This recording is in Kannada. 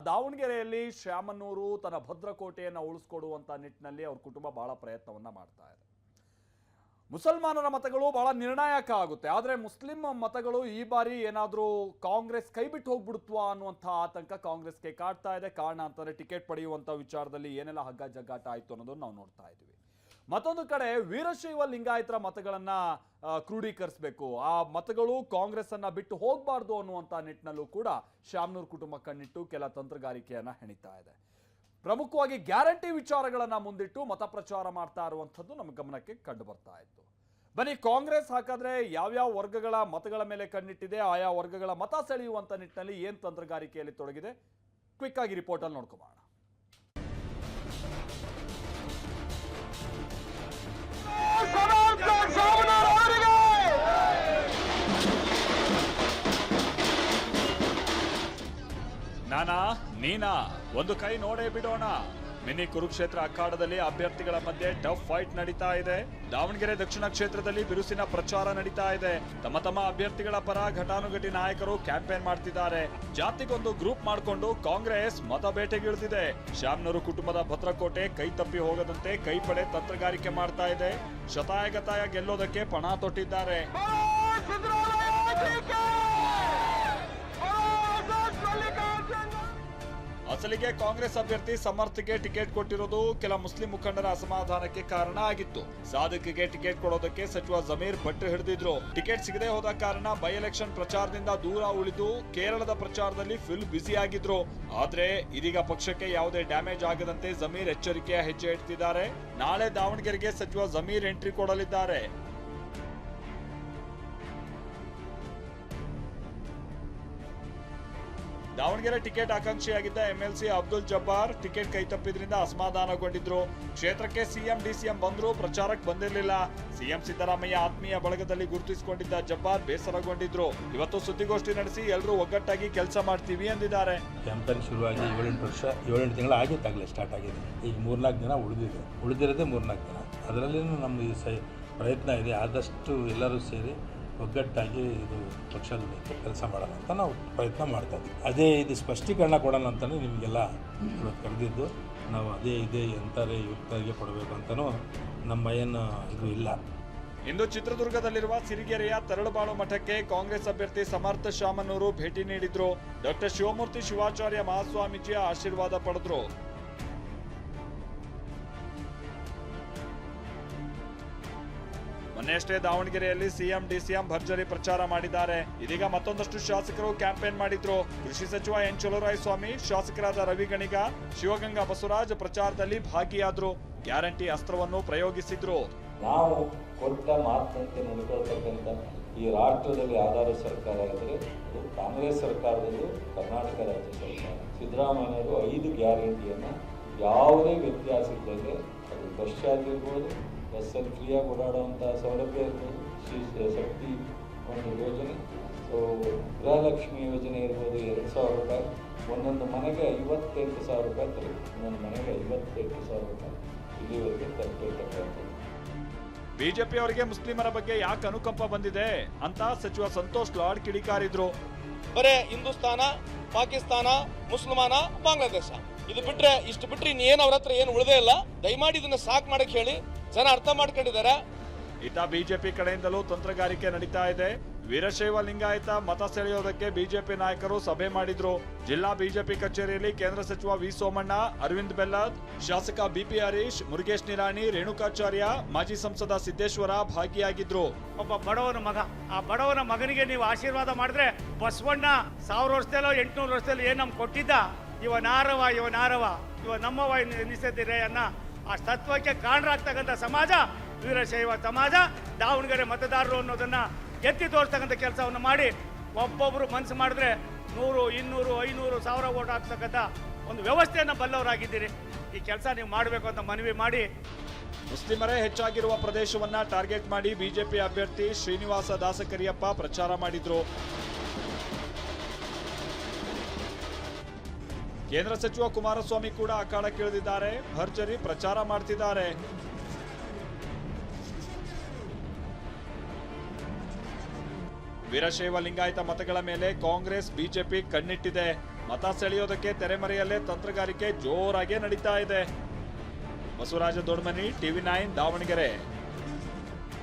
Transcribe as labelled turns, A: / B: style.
A: ದಾವಣಗೆರೆಯಲ್ಲಿ ಶ್ಯಾಮನೂರು ತನ್ನ ಭದ್ರಕೋಟೆಯನ್ನು ಉಳಿಸ್ಕೊಡುವಂತ ನಿಟ್ಟಿನಲ್ಲಿ ಅವ್ರ ಕುಟುಂಬ ಬಹಳ ಪ್ರಯತ್ನವನ್ನ ಮಾಡ್ತಾ ಇದೆ. ಮುಸಲ್ಮಾನರ ಮತಗಳು ಬಹಳ ನಿರ್ಣಾಯಕ ಆಗುತ್ತೆ, ಆದರೆ ಮುಸ್ಲಿಂ ಮತಗಳು ಈ ಬಾರಿ ಏನಾದರೂ ಕಾಂಗ್ರೆಸ್ ಕೈ ಬಿಟ್ಟು ಹೋಗ್ಬಿಡುತ್ವಾ ಅನ್ನುವಂಥ ಆತಂಕ ಕಾಂಗ್ರೆಸ್ಗೆ ಕಾಡ್ತಾ ಇದೆ. ಕಾರಣ ಅಂತಂದ್ರೆ ಟಿಕೆಟ್ ಪಡೆಯುವಂಥ ವಿಚಾರದಲ್ಲಿ ಏನೆಲ್ಲ ಹಗ್ಗ ಜಗ್ಗಾಟ ಆಯಿತು ಅನ್ನೋದನ್ನು ನಾವು ನೋಡ್ತಾ ಇದ್ದೀವಿ. ಮತ್ತೊಂದು ಕಡೆ ವೀರಶೈವ ಲಿಂಗಾಯತರ ಮತಗಳನ್ನ ಕ್ರೋಢೀಕರಿಸಬೇಕು, ಆ ಮತಗಳು ಕಾಂಗ್ರೆಸ್ ಅನ್ನ ಬಿಟ್ಟು ಹೋಗಬಾರ್ದು ಅನ್ನುವಂಥ ನಿಟ್ಟಿನಲ್ಲೂ ಕೂಡ ಶ್ಯಾಮನೂರು ಕುಟುಂಬ ಕಣ್ಣಿಟ್ಟು ಕೆಲ ತಂತ್ರಗಾರಿಕೆಯನ್ನ ಹೆಣಿತಾ ಇದೆ. ಪ್ರಮುಖವಾಗಿ ಗ್ಯಾರಂಟಿ ವಿಚಾರಗಳನ್ನ ಮುಂದಿಟ್ಟು ಮತ ಪ್ರಚಾರ ಮಾಡ್ತಾ ಇರುವಂಥದ್ದು ನಮ್ಮ ಗಮನಕ್ಕೆ ಕಂಡು ಬರ್ತಾ ಇತ್ತು. ಬನ್ನಿ, ಕಾಂಗ್ರೆಸ್ ಹಾಗಾದ್ರೆ ಯಾವ್ಯಾವ ವರ್ಗಗಳ ಮತಗಳ ಮೇಲೆ ಕಣ್ಣಿಟ್ಟಿದೆ, ಆಯಾ ವರ್ಗಗಳ ಮತ ಸೆಳೆಯುವಂತ ನಿಟ್ಟಿನಲ್ಲಿ ಏನ್ ತಂತ್ರಗಾರಿಕೆಯಲ್ಲಿ ತೊಡಗಿದೆ, ಕ್ವಿಕ್ ಆಗಿ ರಿಪೋರ್ಟ್ ಅಲ್ಲಿ ನೋಡ್ಕೋಬೋಣ. ನಾನಾ ನೀನಾ ಒಂದು ಕೈ ನೋಡೇ ಬಿಡೋಣ. ಮಿನಿ ಕುರುಕ್ಷೇತ್ರ ಅಖಾಡದಲ್ಲಿ ಅಭ್ಯರ್ಥಿಗಳ ಮಧ್ಯೆ ಟಫ್ ಫೈಟ್ ನಡೀತಾ ಇದೆ. ದಾವಣಗೆರೆ ದಕ್ಷಿಣ ಕ್ಷೇತ್ರದಲ್ಲಿ ಬಿರುಸಿನ ಪ್ರಚಾರ ನಡೀತಾ ಇದೆ. ತಮ್ಮ ಅಭ್ಯರ್ಥಿಗಳ ಪರ ಘಟಾನುಘಟಿ ನಾಯಕರು ಕ್ಯಾಂಪೇನ್ ಮಾಡ್ತಿದ್ದಾರೆ. ಜಾತಿಗೊಂದು ಗ್ರೂಪ್ ಮಾಡಿಕೊಂಡು ಕಾಂಗ್ರೆಸ್ ಮತ ಬೇಟೆಗಿಳಿದಿದೆ. ಶ್ಯಾಮನೂರು ಕುಟುಂಬದ ಭದ್ರಕೋಟೆ ಕೈ ತಪ್ಪಿ ಹೋಗದಂತೆ ಕೈಪಡೆ ತಂತ್ರಗಾರಿಕೆ ಮಾಡ್ತಾ ಇದೆ. ಶತಾಯಗತಾಯ ಗೆಲ್ಲೋದಕ್ಕೆ ಪಣ ತೊಟ್ಟಿದ್ದಾರೆ. ಅಸಲಿಗೆ ಕಾಂಗ್ರೆಸ್ ಅಭ್ಯರ್ಥಿ ಸಮರ್ಥ್ಗೆ ಟಿಕೆಟ್ ಕೊಟ್ಟಿರೋದು ಕೆಲ ಮುಸ್ಲಿಂ ಮುಖಂಡರ ಅಸಮಾಧಾನಕ್ಕೆ ಕಾರಣ ಆಗಿತ್ತು. ಸಾದಿಕ್ಗೆ ಟಿಕೆಟ್ ಕೊಡೋದಕ್ಕೆ ಸಚಿವ ಜಮೀರ್ ಭಟ್ ಹಿಡಿದಿದ್ರು. ಟಿಕೆಟ್ ಸಿಗದೆ ಹೋದ ಕಾರಣ ಬೈ ಎಲೆಕ್ಷನ್ ಪ್ರಚಾರದಿಂದ ದೂರ ಉಳಿದು ಕೇರಳದ ಪ್ರಚಾರದಲ್ಲಿ ಫುಲ್ ಬ್ಯುಸಿ ಆಗಿದ್ರು. ಆದ್ರೆ ಇದೀಗ ಪಕ್ಷಕ್ಕೆ ಯಾವುದೇ ಡ್ಯಾಮೇಜ್ ಆಗದಂತೆ ಜಮೀರ್ ಎಚ್ಚರಿಕೆಯ ಹೆಜ್ಜೆ ಇಡ್ತಿದ್ದಾರೆ. ನಾಳೆ ದಾವಣಗೆರೆಗೆ ಸಚಿವ ಜಮೀರ್ ಎಂಟ್ರಿ ಕೊಡಲಿದ್ದಾರೆ. ದಾವಣಗೆರೆ ಟಿಕೆಟ್ ಆಕಾಂಕ್ಷಿಯಾಗಿದ್ದ ಎಂಎಲ್ಸಿ ಅಬ್ದುಲ್ ಜಬ್ಬಾರ್ ಟಿಕೆಟ್ ಕೈತಪ್ಪಿದ್ರಿಂದ ಅಸಮಾಧಾನಗೊಂಡಿದ್ರು. ಕ್ಷೇತ್ರಕ್ಕೆ ಸಿಎಂ ಡಿಸಿಎಂ ಬಂದ್ರು, ಪ್ರಚಾರಕ್ಕೆ ಬಂದಿರಲಿಲ್ಲ. ಸಿಎಂ ಸಿದ್ದರಾಮಯ್ಯ ಆತ್ಮೀಯ ಬಳಗದಲ್ಲಿ ಗುರುತಿಸಿಕೊಂಡಿದ್ದ ಜಬ್ಬಾರ್ ಬೇಸರಗೊಂಡಿದ್ರು. ಇವತ್ತು ಸುದ್ದಿಗೋಷ್ಠಿ ನಡೆಸಿ ಎಲ್ಲರೂ ಒಗ್ಗಟ್ಟಾಗಿ ಕೆಲಸ ಮಾಡ್ತೀವಿ ಎಂದಿದ್ದಾರೆ.
B: ಕ್ಯಾಂಪೇನ್ ಶುರುವಾಗಿ 7-8 ತಿಂಗಳು ಆಗಿತ್ತಾಗಲೇ ಸ್ಟಾರ್ಟ್ ಆಗಿದೆ. ಈಗ 3-4 ದಿನ ಉಳಿದಿರೋದೇ 3-4 ದಿನ. ಅದರಲ್ಲಿ ನಮ್ಮ ಪ್ರಯತ್ನ ಇದೆ. ಆದಷ್ಟು ಎಲ್ಲರೂ ಸೇರಿ ಒಗ್ಗಟ್ಟಾಗಿ ಇದು ಪಕ್ಷದ ಕೆಲಸ ಮಾಡೋಣ ಅಂತ ನಾವು ಪ್ರಯತ್ನ ಮಾಡ್ತಾ ಇದ್ದೀವಿ. ಅದೇ ಇದು ಸ್ಪಷ್ಟೀಕರಣ ಕೊಡೋಣ ಅಂತಲೇ ನಿಮಗೆಲ್ಲ ಇವತ್ತು ಕರೆದಿದ್ದು. ನಾವು ಅದೇ ಇದೆ ಎಂತಾರೆ ಯುವಕರಿಗೆ ಕೊಡಬೇಕು ಅಂತಲೂ ನಮ್ಮ ಏನು ಇದು ಇಲ್ಲ.
A: ಇಂದು ಚಿತ್ರದುರ್ಗದಲ್ಲಿರುವ ಸಿರಿಗೆರೆಯ ತರಳುಬಾಳು ಮಠಕ್ಕೆ ಕಾಂಗ್ರೆಸ್ ಅಭ್ಯರ್ಥಿ ಸಮರ್ಥ ಶಾಮನೂರು ಭೇಟಿ ನೀಡಿದ್ರು. ಡಾಕ್ಟರ್ ಶಿವಮೂರ್ತಿ ಶಿವಾಚಾರ್ಯ ಮಹಾಸ್ವಾಮೀಜಿಯ ಆಶೀರ್ವಾದ ಪಡೆದ್ರು. ಮೊನ್ನೆಯಷ್ಟೇ ದಾವಣಗೆರೆಯಲ್ಲಿ ಸಿಎಂ ಡಿಸಿಎಂ ಭರ್ಜರಿ ಪ್ರಚಾರ ಮಾಡಿದ್ದಾರೆ. ಇದೀಗ ಮತ್ತೊಂದಷ್ಟು ಶಾಸಕರು ಕ್ಯಾಂಪೇನ್ ಮಾಡಿದ್ರು. ಕೃಷಿ ಸಚಿವ ಎನ್ ಚಲುವರಾಯಸ್ವಾಮಿ, ಶಾಸಕರಾದ ರವಿ ಗಣಿಗ, ಶಿವಗಂಗಾ ಬಸವರಾಜ್ ಪ್ರಚಾರದಲ್ಲಿ ಭಾಗಿಯಾದ್ರು. ಗ್ಯಾರಂಟಿ ಅಸ್ತ್ರವನ್ನು ಪ್ರಯೋಗಿಸಿದ್ರು.
C: ನಾವು ಕೊಟ್ಟ ಮಾತಿನಂತೆ ನಡೆದುಕೊಳ್ಳತಕ್ಕಂಥ ಈ ರಾಷ್ಟ್ರದಲ್ಲಿ ಆಧಾರ ಸರ್ಕಾರ ಇದ್ದರೆ ಅದು ಕಾಂಗ್ರೆಸ್ ಸರ್ಕಾರದಲ್ಲಿ ಕರ್ನಾಟಕ ರಾಜ್ಯ ಸರ್ಕಾರ. ಸಿದ್ದರಾಮಯ್ಯವರು 5 ಗ್ಯಾರಂಟಿಯನ್ನು ಯಾವುದೇ ವ್ಯತ್ಯಾಸ ಇದ್ದಂಗೆ, ಅದು ಬಸ್ ಚಾರ್ಜ್ ಇರ್ಬೋದು, ಬಸ್ಸಲ್ಲಿ ಫ್ರೀಯಾಗಿ ಓಡಾಡುವಂಥ ಸೌಲಭ್ಯ ಇರ್ಬೋದು, ಶಕ್ತಿ ಒಂದು ಯೋಜನೆ, ಗೃಹಲಕ್ಷ್ಮಿ ಯೋಜನೆ ಇರ್ಬೋದು, 2,000 ರೂಪಾಯಿ, ಒಂದೊಂದು ಮನೆಗೆ 58,000 ರೂಪಾಯಿ ತರಬೇಕು. ಒಂದೊಂದು ಮನೆಗೆ 58,000 ರೂಪಾಯಿ ಇಲ್ಲಿವರೆಗೆ ತರಬೇಕಂತ.
A: ಬಿಜೆಪಿ ಅವರಿಗೆ ಮುಸ್ಲಿಮರ ಬಗ್ಗೆ ಯಾಕೆ ಅನುಕಂಪ ಬಂದಿದೆ ಅಂತ ಸಚಿವ ಸಂತೋಷ್ ಲಾಡ್ ಕಿಡಿಕಾರಿದ್ರು.
D: ಬರೇ ಹಿಂದೂಸ್ತಾನ, ಪಾಕಿಸ್ತಾನ, ಮುಸಲ್ಮಾನ, ಬಾಂಗ್ಲಾದೇಶ ಇಷ್ಟು ಬಿಟ್ರೆ ಇನ್ನೇನು ಅವ್ರ ಹತ್ರ ಏನು ಉಳಿದೇ ಇಲ್ಲ. ದಯಮಾಡಿ ಇದನ್ನ ಸಾಕು ಮಾಡಕ್ಕೆ ಹೇಳಿ, ಜನ ಅರ್ಥ ಮಾಡ್ಕೊಂಡಿದ್ದಾರೆ.
A: ಇತ್ತ ಬಿಜೆಪಿ ಕಡೆಯಿಂದಲೂ ತಂತ್ರಗಾರಿಕೆ ನಡೀತಾ ಇದೆ. ವೀರಶೈವ ಲಿಂಗಾಯತ ಮತ ಸೆಳೆಯೋದಕ್ಕೆ ಬಿಜೆಪಿ ನಾಯಕರು ಸಭೆ ಮಾಡಿದ್ರು. ಜಿಲ್ಲಾ ಬಿಜೆಪಿ ಕಚೇರಿಯಲ್ಲಿ ಕೇಂದ್ರ ಸಚಿವ ವಿ ಸೋಮಣ್ಣ, ಅರವಿಂದ್ ಬೆಲ್ಲದ್, ಶಾಸಕ ಬಿಪಿ ಹರೀಶ್, ಮುರುಗೇಶ್ ನಿರಾಣಿ, ರೇಣುಕಾಚಾರ್ಯ, ಮಾಜಿ ಸಂಸದ ಸಿದ್ದೇಶ್ವರ ಭಾಗಿಯಾಗಿದ್ರು.
E: ಒಬ್ಬ ಬಡವನ ಮಗ, ಆ ಬಡವನ ಮಗನಿಗೆ ನೀವು ಆಶೀರ್ವಾದ ಮಾಡಿದ್ರೆ ಬಸವಣ್ಣ 1000 ವರ್ಷದಲ್ಲೋ 800 ವರ್ಷದಲ್ಲೋ ಏನ್ ನಮ್ಗೆ ಕೊಟ್ಟಿದ್ದ, ಇವ ನಮ್ಮವ ಎನಿಸಿದ್ದೀರಿ ಅನ್ನೋ ಆ ತತ್ವಕ್ಕೆ ಕಾರಣರಾಗ್ತಕ್ಕಂಥ ಸಮಾಜ ವೀರಶೈವ ಸಮಾಜ. ದಾವಣಗೆರೆ ಮತದಾರರು ಅನ್ನೋದನ್ನ ಎತ್ತಿ ತೋರಿಸ್ತಕ್ಕಂಥ ಕೆಲಸವನ್ನು ಮಾಡಿ ಒಬ್ಬೊಬ್ಬರು ಮನಸ್ಸು ಮಾಡಿದ್ರೆ 100, 200, 500, 1000 ಓಟ್ ಹಾಕ್ತಕ್ಕಂಥ ಒಂದು ವ್ಯವಸ್ಥೆಯನ್ನು ಬಲ್ಲವರಾಗಿದ್ದೀರಿ. ಈ ಕೆಲಸ ನೀವು ಮಾಡಬೇಕು ಅಂತ ಮನವಿ ಮಾಡಿ.
A: ಮುಸ್ಲಿಮರೇ ಹೆಚ್ಚಾಗಿರುವ ಪ್ರದೇಶವನ್ನ ಟಾರ್ಗೆಟ್ ಮಾಡಿ ಬಿಜೆಪಿ ಅಭ್ಯರ್ಥಿ ಶ್ರೀನಿವಾಸ ದಾಸಕರಿಯಪ್ಪ ಪ್ರಚಾರ ಮಾಡಿದ್ರು. ಕೇಂದ್ರ ಸಚಿವ ಕುಮಾರಸ್ವಾಮಿ ಕೂಡ ಅಖಾಡಕ್ಕಿಳಿದಿದ್ದಾರೆ. ಭರ್ಜರಿ ಪ್ರಚಾರ ಮಾಡ್ತಿದ್ದಾರೆ. ವೀರಶೈವ ಲಿಂಗಾಯತ ಮತಗಳ ಮೇಲೆ ಕಾಂಗ್ರೆಸ್ ಬಿಜೆಪಿ ಕಣ್ಣಿಟ್ಟಿದೆ. ಮತ ಸೆಳೆಯೋದಕ್ಕೆ ತೆರೆಮರೆಯಲ್ಲೇ ತಂತ್ರಗಾರಿಕೆ ಜೋರಾಗಿ ನಡೀತಾ ಇದೆ. ಬಸವರಾಜ ದೊಡ್ಮನಿ, TV9 ದಾವಣಗೆರೆ.